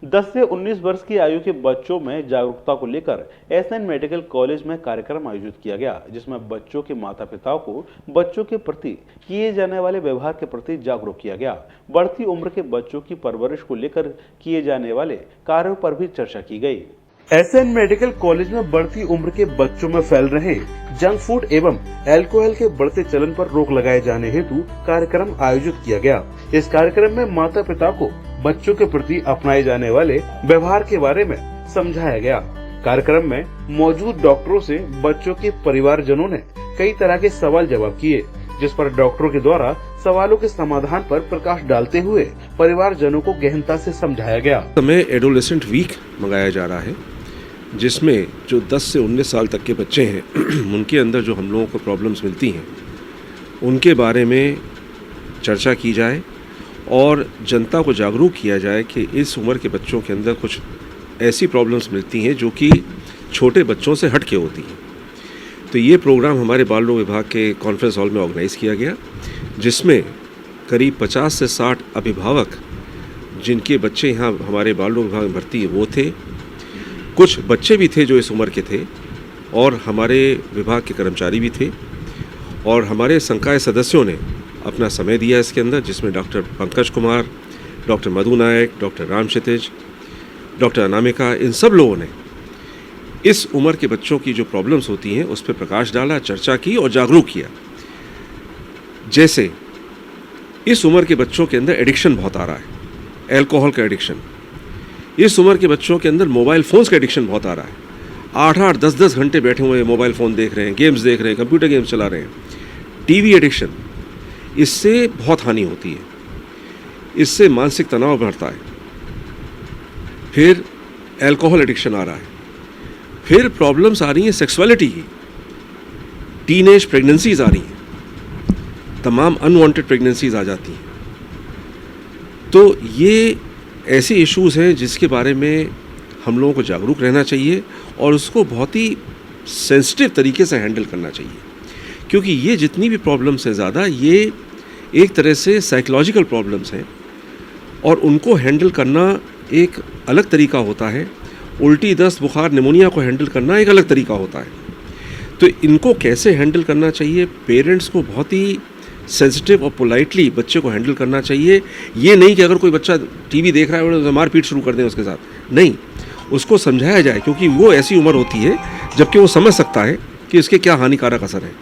10 से 19 वर्ष की आयु के बच्चों में जागरूकता को लेकर एसएन मेडिकल कॉलेज में कार्यक्रम आयोजित किया गया, जिसमें बच्चों के माता पिताओं को बच्चों के प्रति किए जाने वाले व्यवहार के प्रति जागरूक किया गया। बढ़ती उम्र के बच्चों की परवरिश को लेकर किए जाने वाले कार्यों पर भी चर्चा की गई। एसएन मेडिकल कॉलेज में बढ़ती उम्र के बच्चों में फैल रहे जंक फूड एवं अल्कोहल के बढ़ते चलन पर रोक लगाए जाने हेतु कार्यक्रम आयोजित किया गया। इस कार्यक्रम में माता पिता को बच्चों के प्रति अपनाए जाने वाले व्यवहार के बारे में समझाया गया। कार्यक्रम में मौजूद डॉक्टरों से बच्चों के परिवारजनों ने कई तरह के सवाल जवाब किए, जिस पर डॉक्टरों के द्वारा सवालों के समाधान पर प्रकाश डालते हुए परिवारजनों को गहनता से समझाया गया। हमें एडोलेसेंट वीक मंगाया जा रहा है, जिसमें जो 10 से 19 साल तक के बच्चे हैं उनके अंदर जो हम लोगों को प्रॉब्लम्स मिलती हैं उनके बारे में चर्चा की जाए और जनता को जागरूक किया जाए कि इस उम्र के बच्चों के अंदर कुछ ऐसी प्रॉब्लम्स मिलती हैं जो कि छोटे बच्चों से हट के होती हैं। तो ये प्रोग्राम हमारे बाल रोग विभाग के कॉन्फ्रेंस हॉल में ऑर्गेनाइज़ किया गया, जिसमें करीब 50 से 60 अभिभावक जिनके बच्चे यहाँ हमारे बाल रोग विभाग में भर्ती हैं वो थे। कुछ बच्चे भी थे जो इस उम्र के थे और हमारे विभाग के कर्मचारी भी थे और हमारे संकाय सदस्यों ने अपना समय दिया इसके अंदर, जिसमें डॉक्टर पंकज कुमार, डॉक्टर मधु नायक, डॉक्टर राम क्षितिज, डॉक्टर अनामिका, इन सब लोगों ने इस उम्र के बच्चों की जो प्रॉब्लम्स होती हैं उस पर प्रकाश डाला, चर्चा की और जागरूक किया। जैसे इस उम्र के बच्चों के अंदर एडिक्शन बहुत आ रहा है, अल्कोहल का एडिक्शन। इस उम्र के बच्चों के अंदर मोबाइल फ़ोन्स का एडिक्शन बहुत आ रहा है। 8-8, 10-10 घंटे बैठे हुए मोबाइल फ़ोन देख रहे हैं, गेम्स देख रहे हैं, कंप्यूटर गेम्स चला रहे हैं। टीवी एडिक्शन, इससे बहुत हानि होती है, इससे मानसिक तनाव बढ़ता है। फिर अल्कोहल एडिक्शन आ रहा है। फिर प्रॉब्लम्स आ रही हैं सेक्सुअलिटी की, टीनेज प्रेगनेंसीज आ रही हैं, तमाम अनवांटेड प्रेगनेंसीज आ जाती हैं। तो ये ऐसे इश्यूज़ हैं जिसके बारे में हम लोगों को जागरूक रहना चाहिए और उसको बहुत ही सेंसिटिव तरीके से हैंडल करना चाहिए, क्योंकि ये जितनी भी प्रॉब्लम्स हैं ज़्यादा, ये एक तरह से साइकोलॉजिकल प्रॉब्लम्स हैं और उनको हैंडल करना एक अलग तरीका होता है। उल्टी, दस्त, बुखार, निमोनिया को हैंडल करना एक अलग तरीका होता है। तो इनको कैसे हैंडल करना चाहिए, पेरेंट्स को बहुत ही सेंसिटिव और पोलाइटली बच्चे को हैंडल करना चाहिए। ये नहीं कि अगर कोई बच्चा टीवी देख रहा है तो मारपीट शुरू कर दें उसके साथ, नहीं, उसको समझाया जाए, क्योंकि वो ऐसी उम्र होती है जबकि वो समझ सकता है कि इसके क्या हानिकारक असर है,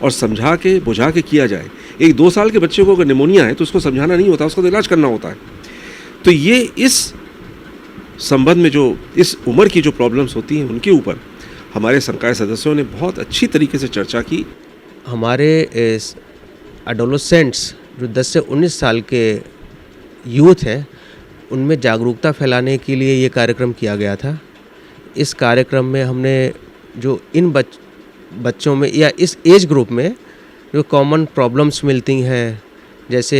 और समझा के बुझा के किया जाए। एक 2 साल के बच्चे को अगर निमोनिया है तो उसको समझाना नहीं होता, उसको तो इलाज करना होता है। तो ये इस संबंध में जो इस उम्र की जो प्रॉब्लम्स होती हैं उनके ऊपर हमारे संकाय सदस्यों ने बहुत अच्छी तरीके से चर्चा की। हमारे एडोलेसेंट्स जो 10 से 19 साल के यूथ हैं उनमें जागरूकता फैलाने के लिए ये कार्यक्रम किया गया था। इस कार्यक्रम में हमने जो इन बच्चों में या इस एज ग्रुप में जो कॉमन प्रॉब्लम्स मिलती हैं, जैसे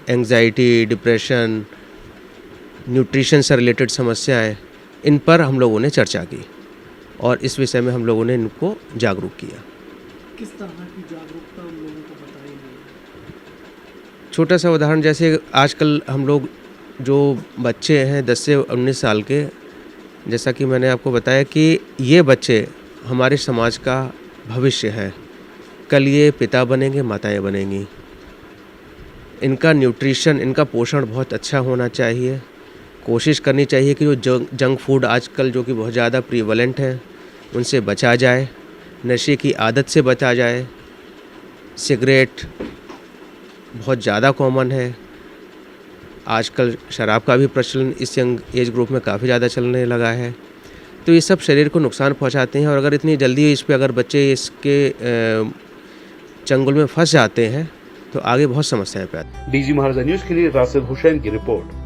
एंग्जाइटी, डिप्रेशन, न्यूट्रिशन से रिलेटेड समस्याएं, इन पर हम लोगों ने चर्चा की और इस विषय में हम लोगों ने इनको जागरूक किया। किस तरह की जागरूकता हम लोगों को बताई गई? छोटा सा उदाहरण, जैसे आजकल हम लोग जो बच्चे हैं 10 से 19 साल के, जैसा कि मैंने आपको बताया कि ये बच्चे हमारे समाज का भविष्य है। कल ये पिता बनेंगे, माताएं बनेंगी। इनका न्यूट्रिशन, इनका पोषण बहुत अच्छा होना चाहिए। कोशिश करनी चाहिए कि जो जंक फूड आजकल जो कि बहुत ज़्यादा प्रीवलेंट है उनसे बचा जाए, नशे की आदत से बचा जाए। सिगरेट बहुत ज़्यादा कॉमन है। आजकल शराब का भी प्रचलन इस यंग एज ग्रुप में काफ़ी ज़्यादा चलने लगा है। तो ये सब शरीर को नुकसान पहुंचाते हैं और अगर इतनी जल्दी इस पे अगर बच्चे इसके चंगुल में फंस जाते हैं तो आगे बहुत समस्याएं पैदा। डीजी महाराजा न्यूज़ के लिए राशिद हुसैन की रिपोर्ट।